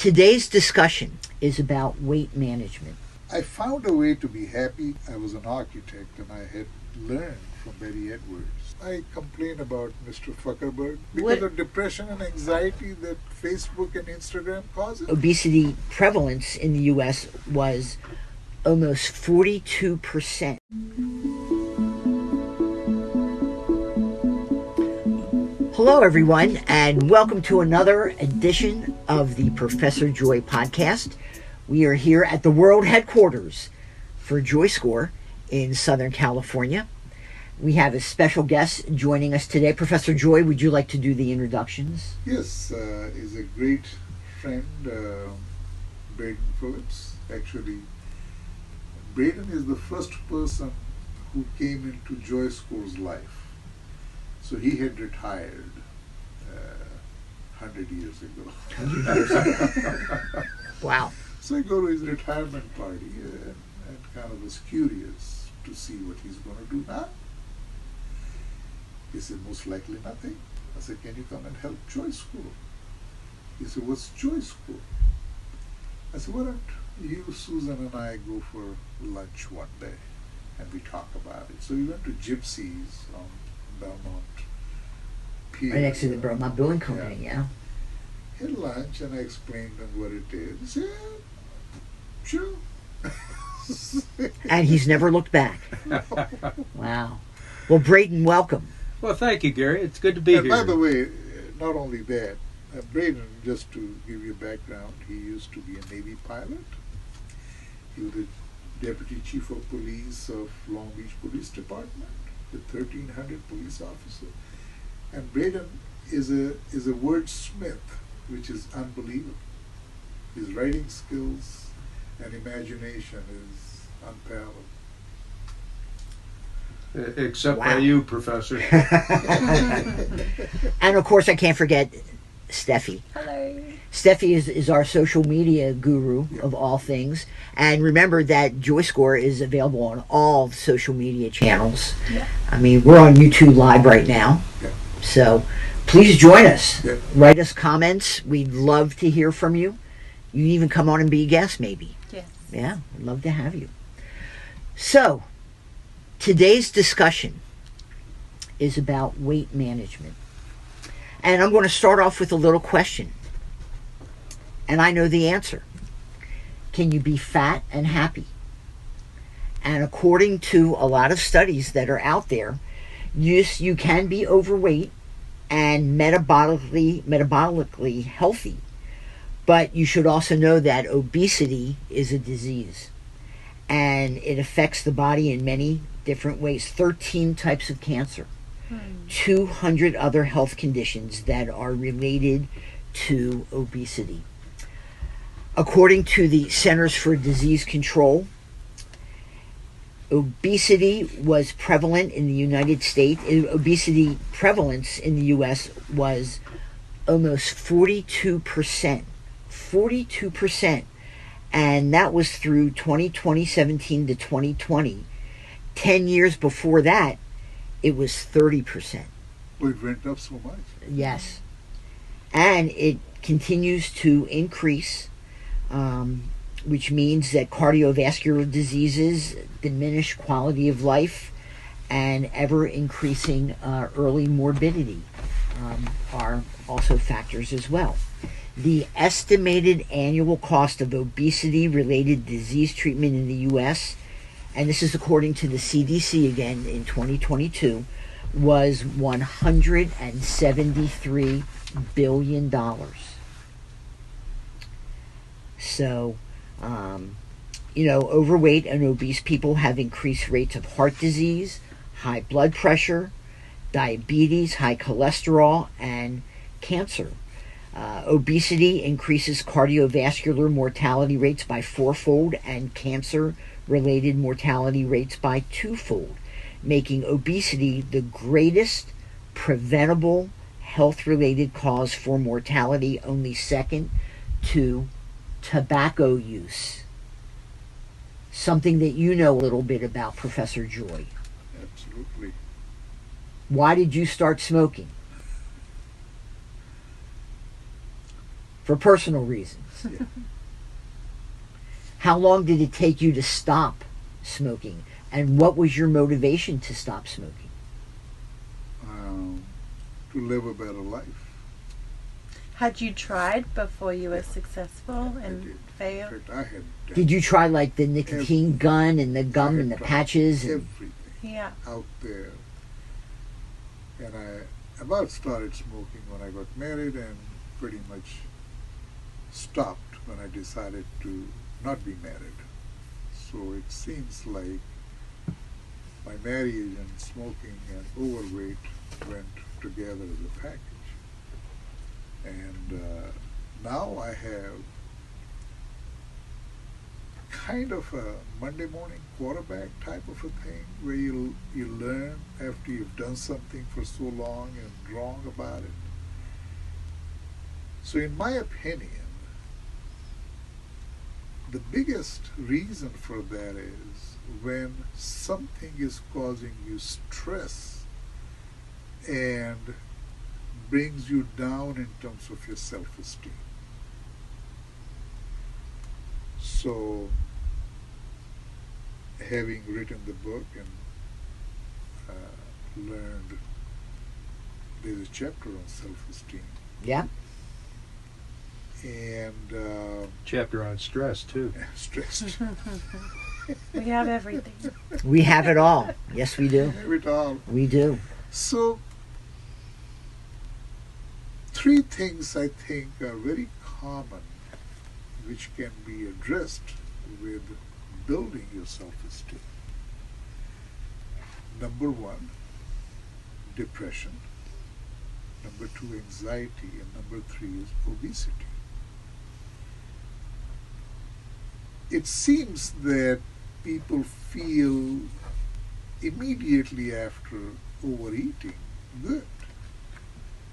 Today's discussion is about weight management. I found a way to be happy. I was an architect and I had learned from Betty Edwards. I complain about Mr. Zuckerberg because of depression and anxiety that Facebook and Instagram causes. Obesity prevalence in the U.S. was almost 42%. Hello, everyone, and welcome to another edition of the Professor Joy podcast. We are here at the world headquarters for JoyScore in Southern California. We have a special guest joining us today. Professor Joy, would you like to do the introductions? Yes, is a great friend, Braden Phillips. Actually, Braden is the first person who came into JoyScore's life. So he had retired 100 years ago. 100 years ago. Wow. So I go to his retirement party and kind of was curious to see what he's going to do now. He said, most likely nothing. I said, can you come and help JoyScore? He said, what's JoyScore? I said, why don't you, Susan, and I go for lunch one day and we talk about it. So we went to Gypsy's on Belmont Pier. Right next to the Belmont Brewing Company, yeah. Had lunch and I explained them what it is. He said, sure. And he's never looked back. Wow. Well, Braden, welcome. Well, thank you, Gary. It's good to be here. By the way, not only that, Braden, just to give you a background, he used to be a Navy pilot. He was the Deputy Chief of Police of Long Beach Police Department with 1,300 police officers. And Braden is a wordsmith, which is unbelievable. His writing skills and imagination is unparalleled. Except Wow. by you, Professor. And of course, I can't forget Steffi. Hello. Steffi is our social media guru of all things. And remember that JoyScore is available on all social media channels. Yeah. I mean, we're on YouTube Live right now. Yeah. So please join us. Yeah. Write us comments. We'd love to hear from you. You can even come on and be a guest, maybe. Yes. Yeah, I'd love to have you. So, today's discussion is about weight management. And I'm going to start off with a little question. And I know the answer. Can you be fat and happy? And according to a lot of studies that are out there, yes, you can be overweight and metabolically healthy. But you should also know that obesity is a disease. And it affects the body in many different ways. 13 types of cancer. 200 other health conditions that are related to obesity. According to the Centers for Disease Control, obesity was prevalent in the United States. Obesity prevalence in the U.S. was almost 42%. 42%. And that was through 2017 to 2020. 10 years before that, it was 30%. Well, it went up so much. Yes. And it continues to increase, which means that cardiovascular diseases, diminished quality of life, and ever increasing early morbidity are also factors as well. The estimated annual cost of obesity-related disease treatment in the U.S., and this is according to the CDC again in 2022, was $173 billion. So, overweight and obese people have increased rates of heart disease, high blood pressure, diabetes, high cholesterol, and cancer. Obesity increases cardiovascular mortality rates by 4-fold and cancer-related mortality rates by 2-fold, making obesity the greatest preventable health-related cause for mortality, only second to tobacco use. Something that you know a little bit about, Professor Joy. Absolutely. Why did you start smoking? for personal reasons. Yeah. How long did it take you to stop smoking? And what was your motivation to stop smoking? To live a better life. Had you tried before you were successful I and did. failed? In fact, I had done Did you try like the nicotine gun and the I gum had and the tried patches? And, everything Yeah. out there. And I about started smoking when I got married and pretty much stopped when I decided to not be married. So it seems like my marriage and smoking and overweight went together as a package. And now I have kind of a Monday morning quarterback type of a thing where you learn after you've done something for so long and wrong about it. So in my opinion, the biggest reason for that is when something is causing you stress and brings you down in terms of your self-esteem. So, having written the book and learned there's a chapter on self-esteem, yeah. and Chapter on stress, too. stressed. We have everything. We have it all. Yes, we do. Have it all. We do. So, three things I think are very common which can be addressed with building your self-esteem. Number one, depression. Number two, anxiety. And number three is obesity. It seems that people feel immediately after overeating good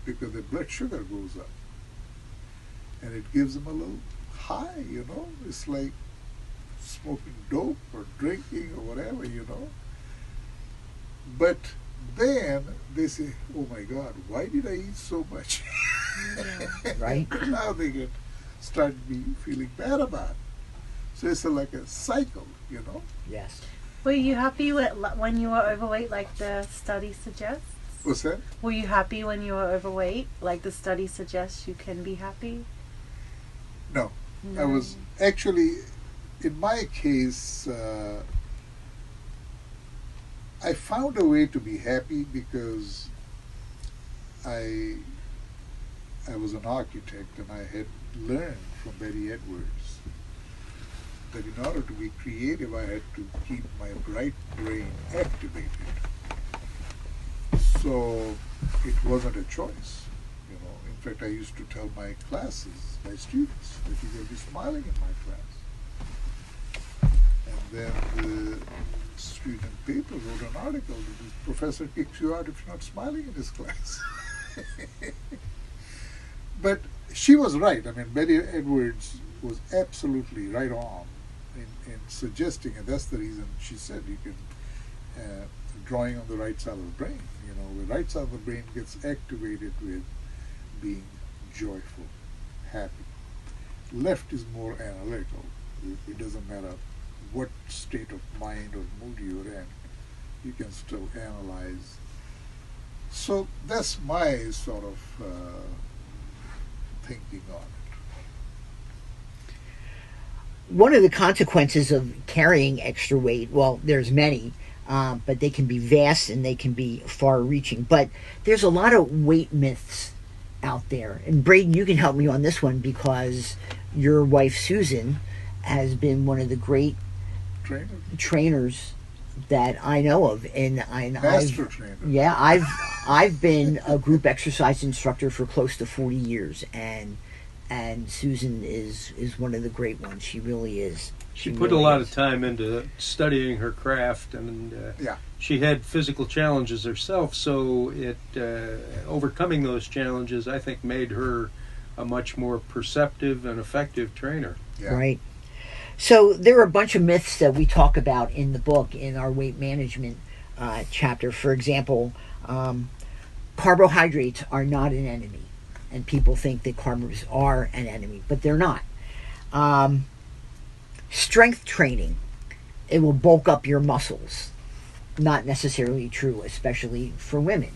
because their blood sugar goes up and it gives them a little high, you know. It's like smoking dope or drinking or whatever, you know. But then they say, oh my God, why did I eat so much? Right. Now they get start feeling bad about it. So it's like a cycle, you know. Yes. Were you happy when you were overweight, like the study suggests? What's that? Were you happy when you were overweight, like the study suggests you can be happy? No. No. I was actually, in my case, I found a way to be happy because I was an architect and I had learned from Betty Edwards that in order to be creative, I had to keep my right brain activated. So it wasn't a choice, you know. In fact, I used to tell my classes, my students, that you will be smiling in my class. And then the student paper wrote an article that the professor kicks you out if you're not smiling in his class. But she was right. I mean, Betty Edwards was absolutely right on in suggesting, and that's the reason she said you can, drawing on the right side of the brain. You know, the right side of the brain gets activated with being joyful, happy. Left is more analytical. It doesn't matter what state of mind or mood you're in, you can still analyze. So that's my sort of thinking on it. One of the consequences of carrying extra weight, well, there's many, but they can be vast and they can be far-reaching. But there's a lot of weight myths out there. And Braden, you can help me on this one because your wife, Susan, has been one of the great trainers that I know of. And Master trainer. Yeah, I've been a group exercise instructor for close to 40 years, and Susan is one of the great ones. She really is. She put a lot of time into studying her craft, and Yeah. she had physical challenges herself, so overcoming those challenges, I think, made her a much more perceptive and effective trainer. Yeah. Right. So there are a bunch of myths that we talk about in the book in our weight management chapter. For example, carbohydrates are not an enemy. and people think that carbs are an enemy, but they're not. Um, Strength training, it will bulk up your muscles. Not necessarily true, especially for women.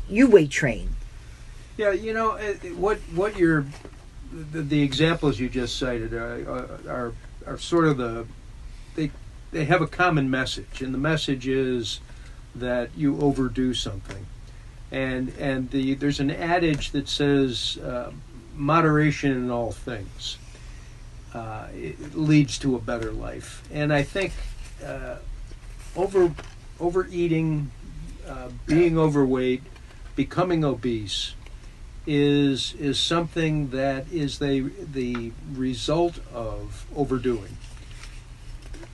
You weight train. Yeah, what you're the examples you just cited are sort of they have a common message, and the message is that you overdo something, and there's an adage that says moderation in all things it leads to a better life, and I think overeating, being overweight, becoming obese is something that is the result of overdoing,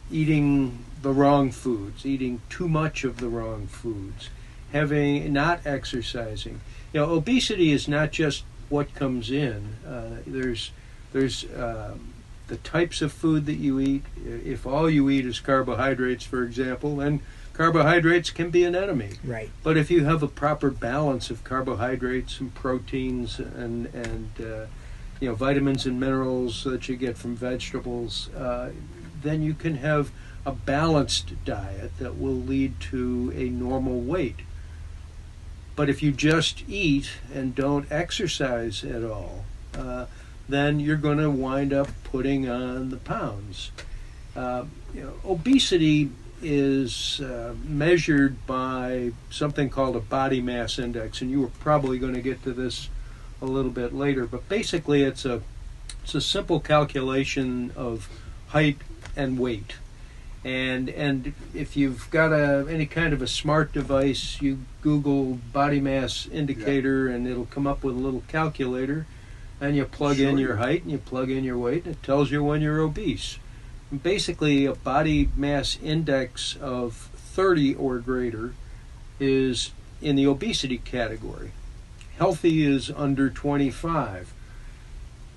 eating the wrong foods, eating too much of the wrong foods, not exercising. Obesity is not just what comes in. There's the types of food that you eat. If all you eat is carbohydrates, for example, then carbohydrates can be an enemy. Right. But if you have a proper balance of carbohydrates and proteins and vitamins and minerals that you get from vegetables, then you can have a balanced diet that will lead to a normal weight. But if you just eat and don't exercise at all, then you're going to wind up putting on the pounds. Obesity is measured by something called a body mass index, and you were probably going to get to this a little bit later, but basically it's a simple calculation of height and weight. And if you've got any kind of a smart device, you Google body mass indicator, and it'll come up with a little calculator, and you plug in your height and you plug in your weight, and it tells you when you're obese. And basically, a body mass index of 30 or greater is in the obesity category. Healthy is under 25.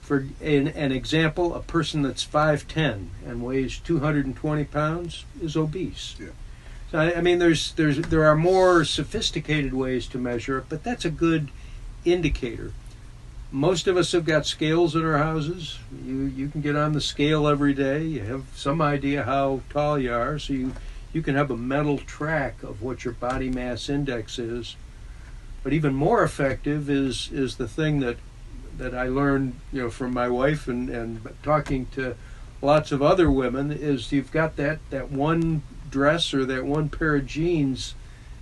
For an example, a person that's 5'10" and weighs 220 pounds is obese. Yeah. So I mean, there are more sophisticated ways to measure it, but that's a good indicator. Most of us have got scales in our houses. You can get on the scale every day. You have some idea how tall you are, so you can have a mental track of what your body mass index is. But even more effective is the thing that I learned, from my wife and talking to lots of other women, is you've got that one dress or that one pair of jeans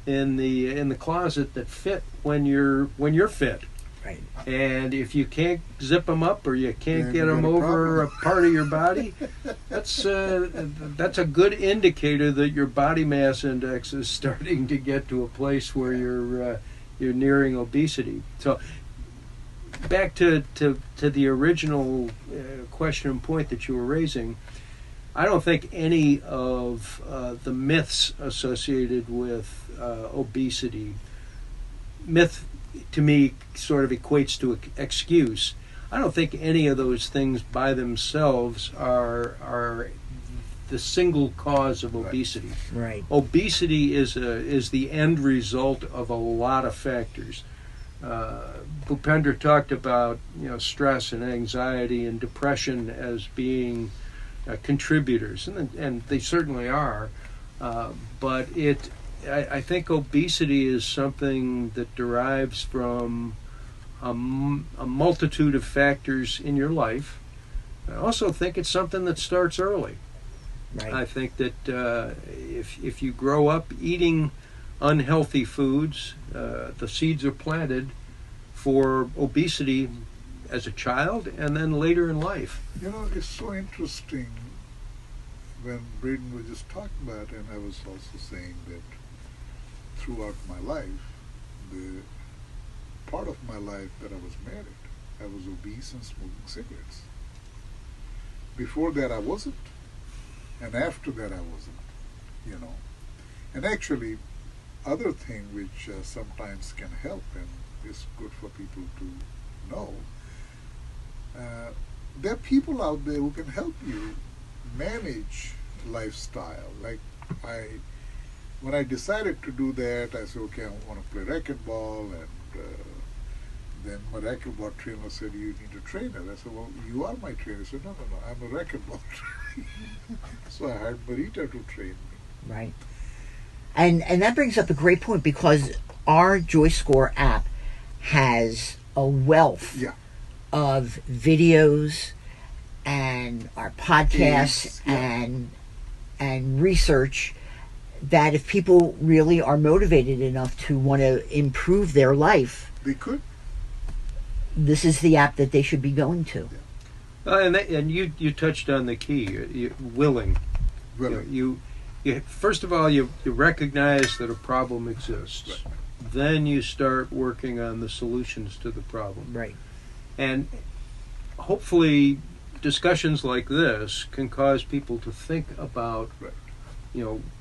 in the closet that fit when you're fit. Right. And if you can't zip them up or you can't get them over a part of your body, that's a good indicator that your body mass index is starting to get to a place where you're nearing obesity. So back to the original question and point that you were raising, I don't think any of the myths associated with obesity, myth to me sort of equates to excuse. I don't think any of those things by themselves are the single cause of obesity. Right. Obesity is the end result of a lot of factors. Bhupender talked about stress and anxiety and depression as being contributors, and they certainly are. But I think obesity is something that derives from a multitude of factors in your life. I also think it's something that starts early. Right. I think that if you grow up eating unhealthy foods, the seeds are planted for obesity as a child and then later in life. It's so interesting when Braden was just talking about it, and I was also saying that throughout my life, the part of my life that I was married, I was obese and smoking cigarettes. Before that I wasn't, and after that I wasn't, And actually, other thing which sometimes can help and is good for people to know, there are people out there who can help you manage lifestyle. Like when I decided to do that, I said, okay, I want to play racquetball, and then my racquetball trainer said, you need a trainer. I said, well, you are my trainer. He said, no, I'm a racquetball trainer. So I hired Marita to train me. Right. And that brings up a great point, because our JoyScore app has a wealth Yeah. of videos and our podcasts Yes, yeah. and research that if people really are motivated enough to want to improve their life, They could. this is the app that they should be going to. And you touched on the key, willing. Well, You first of all, you recognize that a problem exists. Right. Then you start working on the solutions to the problem. Right. And hopefully discussions like this can cause people to think about Right.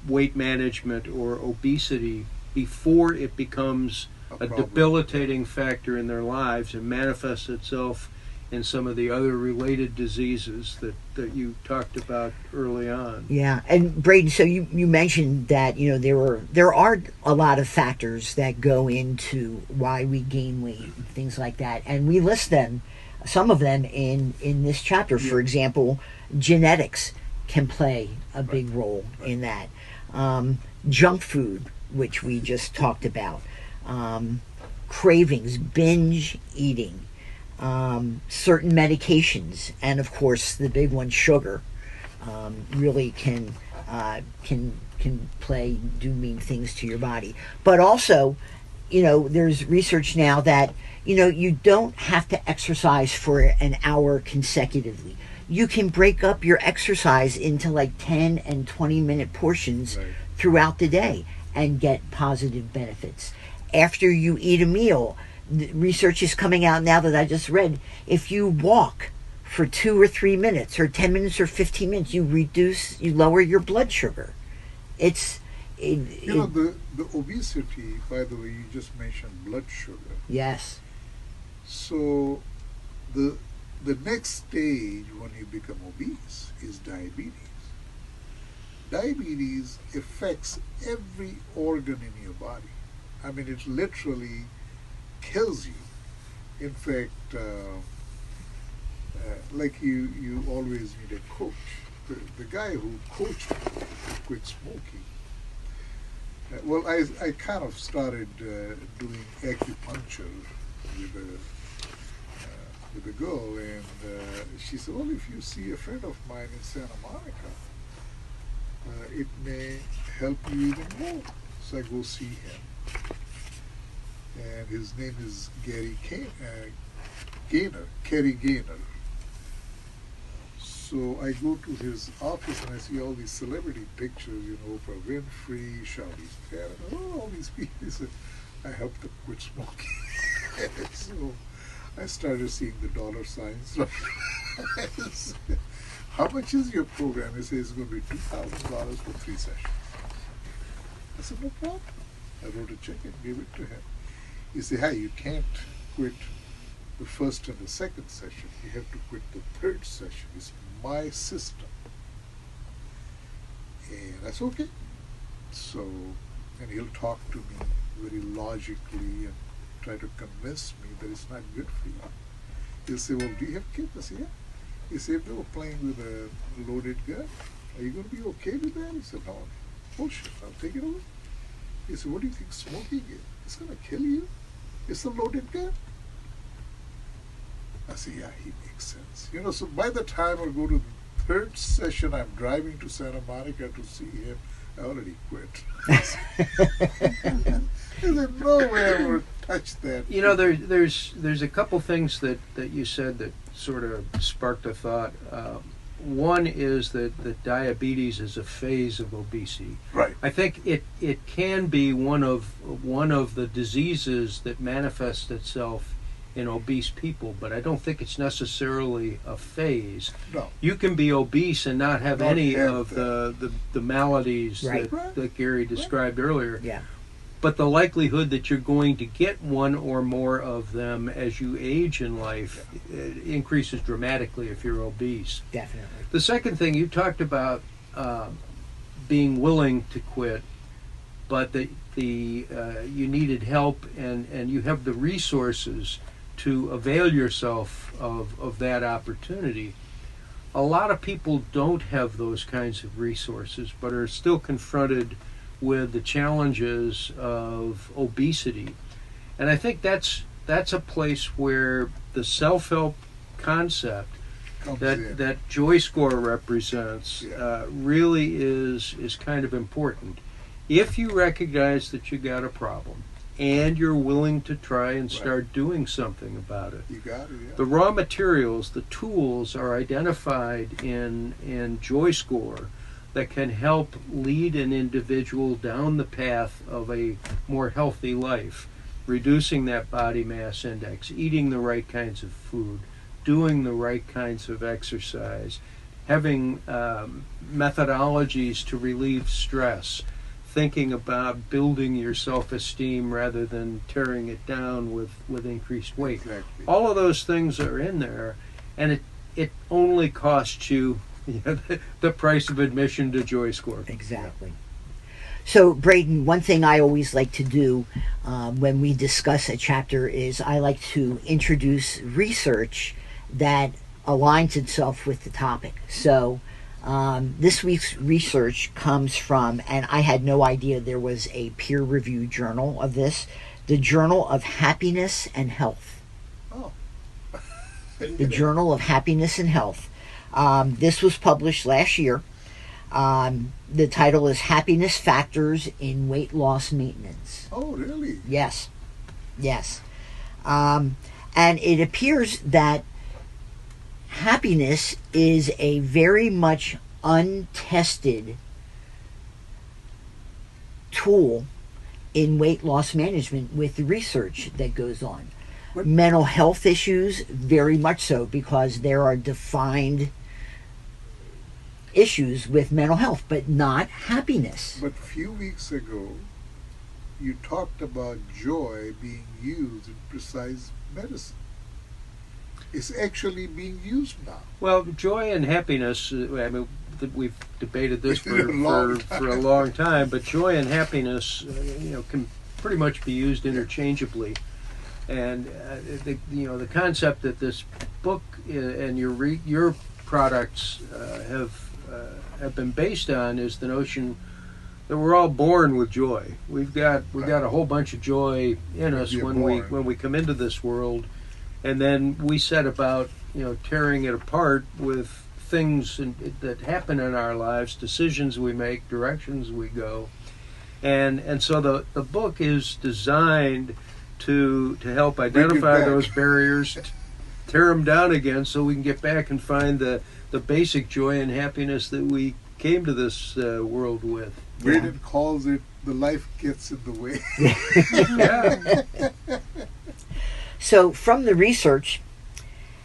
Weight management or obesity before it becomes a problem. debilitating factor in their lives and manifests itself in some of the other related diseases that you talked about early on. Yeah, and Braden, so you mentioned that there are a lot of factors that go into why we gain weight and things like that, and we list them, some of them in this chapter. For example, genetics can play a big role in that. Junk food, which we just talked about, cravings, binge eating. Certain medications, and of course the big one, sugar, really can do mean things to your body. But also, there's research now that you don't have to exercise for an hour consecutively. You can break up your exercise into like 10 and 20-minute portions Right. throughout the day and get positive benefits. After you eat a meal, research is coming out now that I just read, if you walk for 2 or 3 minutes or 10 minutes or 15 minutes, you lower your blood sugar. The obesity, by the way, you just mentioned blood sugar. Yes. So the next stage when you become obese is diabetes. Diabetes affects every organ in your body. I mean, it literally kills you. In fact, like you always need a coach. The guy who coached me to quit smoking, well, I kind of started doing acupuncture with a girl, and she said, well, if you see a friend of mine in Santa Monica, it may help you even more. So I go see him. And his name is Kerry Gaynor. So I go to his office and I see all these celebrity pictures, Oprah Winfrey, Charlize Theron, all these people. He said, I helped them quit smoking. So I started seeing the dollar signs. How much is your program? He says it's going to be $2,000 for 3 sessions. I said, no problem. I wrote a check and gave it to him. He said, hey, you can't quit the first and the second session. You have to quit the third session. It's my system. And that's okay. So, and he'll talk to me very logically and try to convince me that it's not good for you. He'll say, well, do you have kids? I say, yeah. He said, if they were playing with a loaded gun, are you going to be okay with that? He said, no, bullshit, I'll take it away. He said, what do you think smoking is? It's going to kill you. It's a loaded gun. I said, yeah, he makes sense. So by the time I go to the third session, I'm driving to Santa Monica to see him. I already quit. There's no way I would touch that. There's a couple things that you said that sort of sparked a thought. One is that diabetes is a phase of obesity. Right. I think it can be one of the diseases that manifests itself in obese people, but I don't think it's necessarily a phase. No. You can be obese and not have any of that. the maladies Right. that Gary described earlier. Yeah. But the likelihood that you're going to get one or more of them as you age in life increases dramatically if you're obese. Definitely. The second thing, you talked about being willing to quit, but you needed help and you have the resources to avail yourself of that opportunity. A lot of people don't have those kinds of resources, but are still confronted with the challenges of obesity. And I think that's a place where the self-help concept that JoyScore represents really is kind of important. If you recognize that you got a problem and you're willing to try and start doing something about it, you got it. Yeah. the raw materials, the tools are identified in JoyScore that can help lead an individual down the path of a more healthy life, reducing that body mass index, eating the right kinds of food, doing the right kinds of exercise, having methodologies to relieve stress, thinking about building your self-esteem rather than tearing it down with increased weight. Exactly. All of those things are in there, and it only costs you, the price of admission to JoyScore. Exactly. So, Braden, one thing I always like to do when we discuss a chapter is I like to introduce research that aligns itself with the topic. So, this week's research comes from, and I had no idea there was a peer-reviewed journal of this, the Journal of Happiness and Health. Oh. The Journal of Happiness and Health. This was published last year. The title is Happiness Factors in Weight Loss Maintenance. Oh, really? Yes. And it appears that happiness is a very much untested tool in weight loss management with the research that goes on. What? Mental health issues, very much so, because there are defined issues with mental health, but not happiness. But a few weeks ago, you talked about joy being used in precise medicine. It's actually being used now. Well, joy and happiness, I mean, we've debated this for a long time, but joy and happiness, can pretty much be used interchangeably. And the concept that this book and your products have been based on is the notion that we're all born with joy. We've got a whole bunch of joy in us when we come into this world, and then we set about tearing it apart with things that happen in our lives, decisions we make, directions we go, and so the book is designed to help identify those barriers, tear them down again, so we can get back and find the basic joy and happiness that we came to this world with. Braden calls it the life gets in the way. Yeah. So, from the research,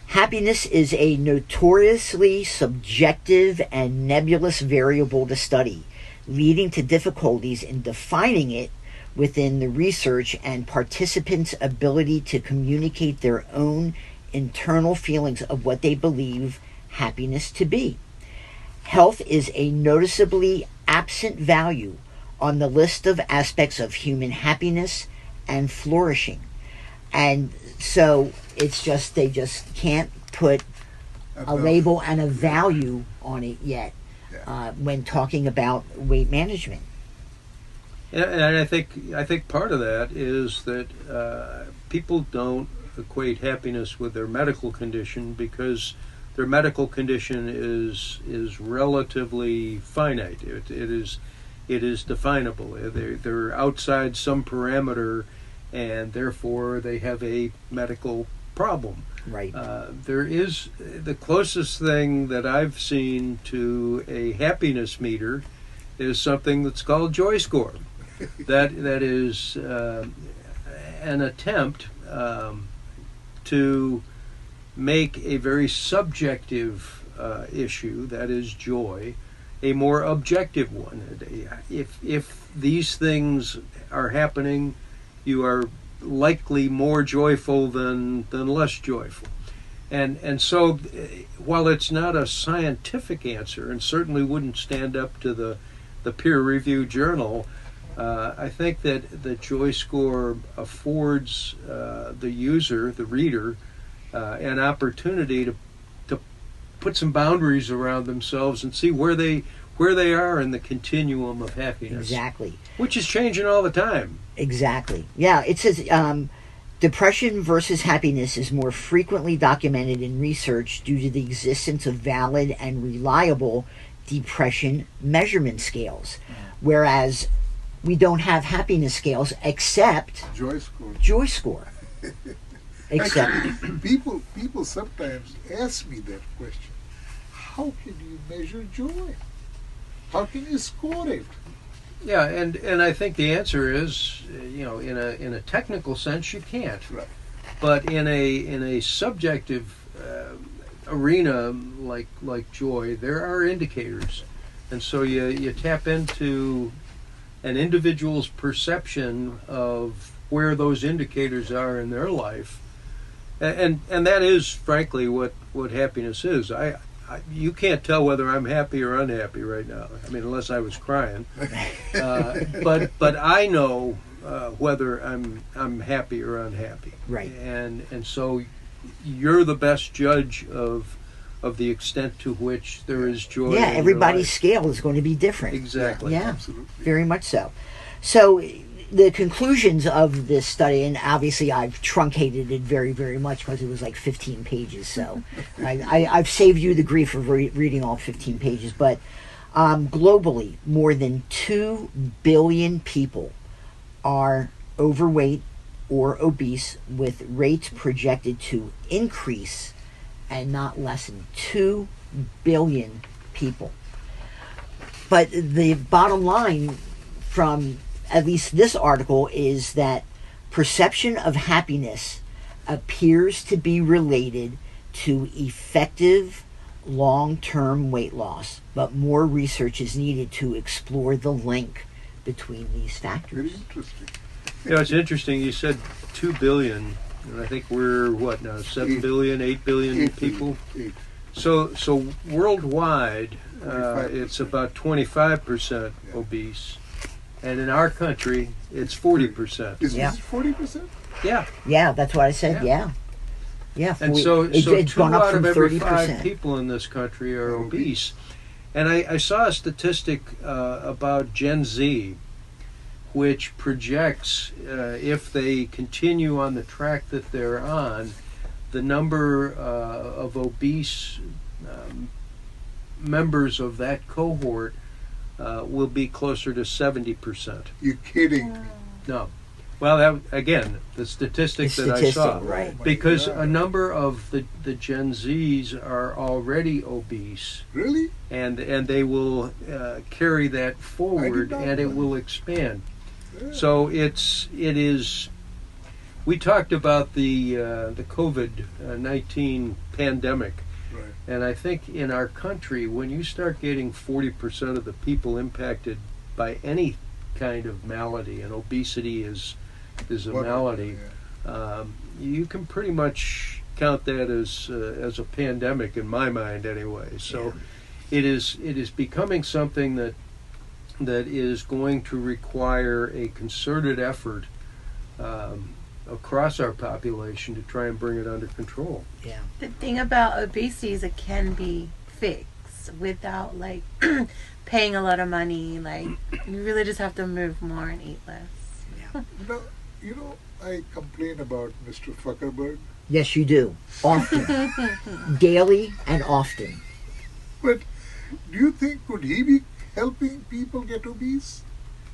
happiness is a notoriously subjective and nebulous variable to study, leading to difficulties in defining it within the research and participants' ability to communicate their own internal feelings of what they believe happiness to be. Health is a noticeably absent value on the list of aspects of human happiness and flourishing. And so it's just, they just can't put a label and a value on it yet when talking about weight management. And I think part of that is that people don't equate happiness with their medical condition, because their medical condition is relatively finite. It is definable. They're outside some parameter, and therefore they have a medical problem. Right. There is the closest thing that I've seen to a happiness meter is something that's called JoyScore. that is an attempt to make a very subjective issue, that is joy, a more objective one. If these things are happening, you are likely more joyful than less joyful. And so while it's not a scientific answer, and certainly wouldn't stand up to the peer-reviewed journal, I think that the JoyScore affords the user, the reader, an opportunity to put some boundaries around themselves and see where they are in the continuum of happiness. Exactly. Which is changing all the time. Exactly. Yeah, it says depression versus happiness is more frequently documented in research due to the existence of valid and reliable depression measurement scales, whereas we don't have happiness scales except JoyScore. Except people sometimes ask me that question. How can you measure joy? How can you score it? Yeah, and I think the answer is, in a technical sense, you can't. Right. But in a subjective arena like joy, there are indicators, and so you tap into an individual's perception of where those indicators are in their life, and that is frankly what happiness is. You can't tell whether I'm happy or unhappy right now. I mean, unless I was crying. But I know whether I'm happy or unhappy. Right. And so you're the best judge of the extent to which there is joy. Yeah, in everybody's your life. scale is going to be different. Exactly. Yeah, Absolutely. very much so. So the conclusions of this study, and obviously I've truncated it very, very much because it was like 15 pages. So I've saved you the grief of reading all 15 pages. But globally, more than 2 billion people are overweight or obese, with rates projected to increase and not lessen. 2 billion people. But the bottom line from at least this article is that perception of happiness appears to be related to effective long-term weight loss, but more research is needed to explore the link between these factors. Very interesting. It's interesting. You said 2 billion, and I think we're what now? 7 billion, 8 billion people. Eight. So worldwide, 25%. it's about 25% obese, and in our country, it's 40%. Is Yeah. this 40%? Yeah, Yeah, that's what I said. Yeah. Yeah. and so it's 2 gone up out from of every 30%. 5 people in this country are Are obese. And I saw a statistic about Gen Z, which projects, if they continue on the track that they're on, the number of obese members of that cohort will be closer to 70%. You're kidding me. No. Well, that, again, the statistic The that I saw. statistic, right. Oh my Because God. a number of the Gen Zs are already obese, Really? and they will carry that forward, not and it know. will expand. Yeah. So it is. We talked about the COVID-19 pandemic, Right. and I think in our country, when you start getting 40% of the people impacted by any kind of malady, and obesity is a Whatever, malady, yeah. you can pretty much count that as a pandemic in my mind, anyway. So it is becoming something that is going to require a concerted effort across our population to try and bring it under control. Yeah. The thing about obesity is it can be fixed without like paying a lot of money. Like you really just have to move more and eat less. You know, I complain about Mr. Zuckerberg, Yes, you do. Often. Daily and often. but do you think could he be helping people get obese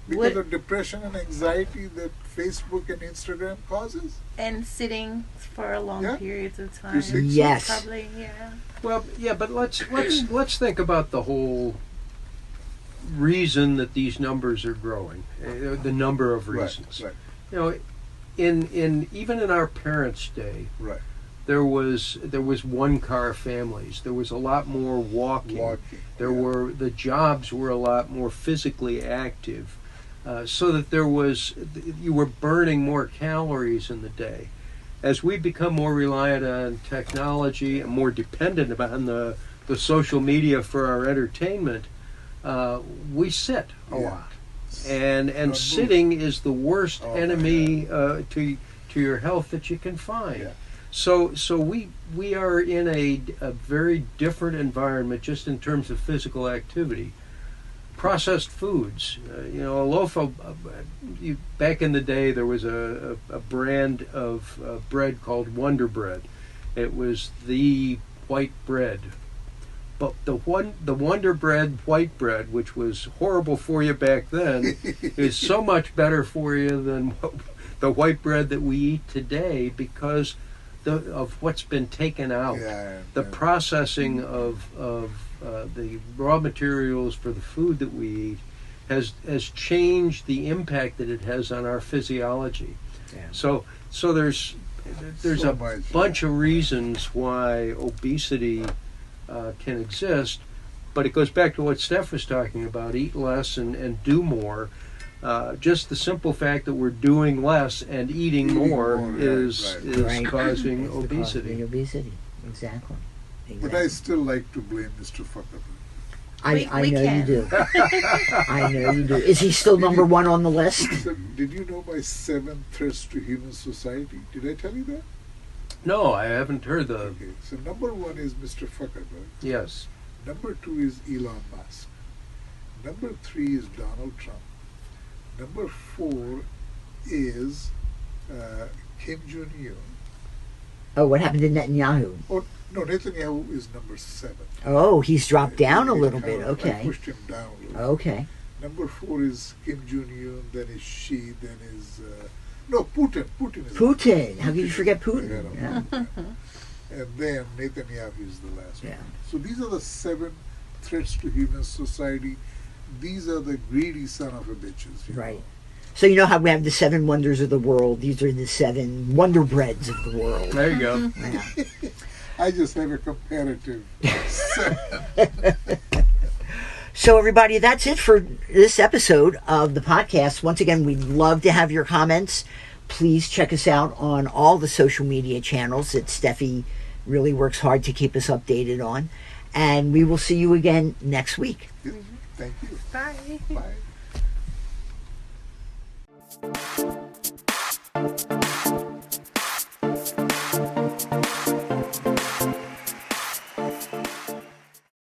because What- of depression and anxiety that Facebook and Instagram causes? And sitting for long Yeah. periods of time. You think so? Yes. Probably, yeah. Well, yeah, but let's think about the whole reason that these numbers are growing. The number of reasons. Right, You know, in even in our parents' day, right. there was one car families. There was a lot more walking. There yeah. were the jobs were a lot more physically active, so that you were burning more calories in the day. As we become more reliant on technology and more dependent upon the social media for our entertainment, we sit a Yeah. lot. and Don't sitting is the worst Oh, enemy to your health that you can find. Yeah. So we are in a very different environment just in terms of physical activity. Processed foods, a loaf of back in the day there was a brand of bread called Wonder Bread. It was the white bread. But the Wonder Bread white bread, which was horrible for you back then, is so much better for you than the white bread that we eat today because of what's been taken out. The processing of the raw materials for the food that we eat has changed the impact that it has on our physiology. Yeah. So there's So a much, bunch of reasons why obesity can exist, but it goes back to what Steph was talking about: eat less and do more. Just the simple fact that we're doing less and eating more is Right. causing It's obesity. causing obesity. Exactly. But I still like to blame Mr. Fucker. I We know can. you do. I know you do. Is he still number one on the list? So, did you know my 7 threats to human society? Did I tell you that? No, I haven't heard the. Okay, so number 1 is Mr. Fuckerberg. Yes. Number 2 is Elon Musk. Number 3 is Donald Trump. Number 4 is Kim Jong-un. Oh, what happened to Netanyahu? Oh, no, Netanyahu is number 7. Oh, he's dropped down a He little kind bit. of- I Okay. pushed him down a little. Okay. Number 4 is Kim Jong-un, then is Xi, then is... no, Putin. Putin is... Putin. How could you forget Putin? Yeah. Yeah. And then Netanyahu is the last Yeah. one. So these are the 7 threats to human society. These are the greedy son of a bitches. You Right. know. So you know how we have the 7 wonders of the world? These are the 7 Wonder Breads of the world. There you go. Yeah. I just have a comparative 7. So everybody, that's it for this episode of the podcast. Once again, we'd love to have your comments. Please check us out on all the social media channels that Steffi really works hard to keep us updated on. And we will see you again next week. Thank you. Bye. Bye.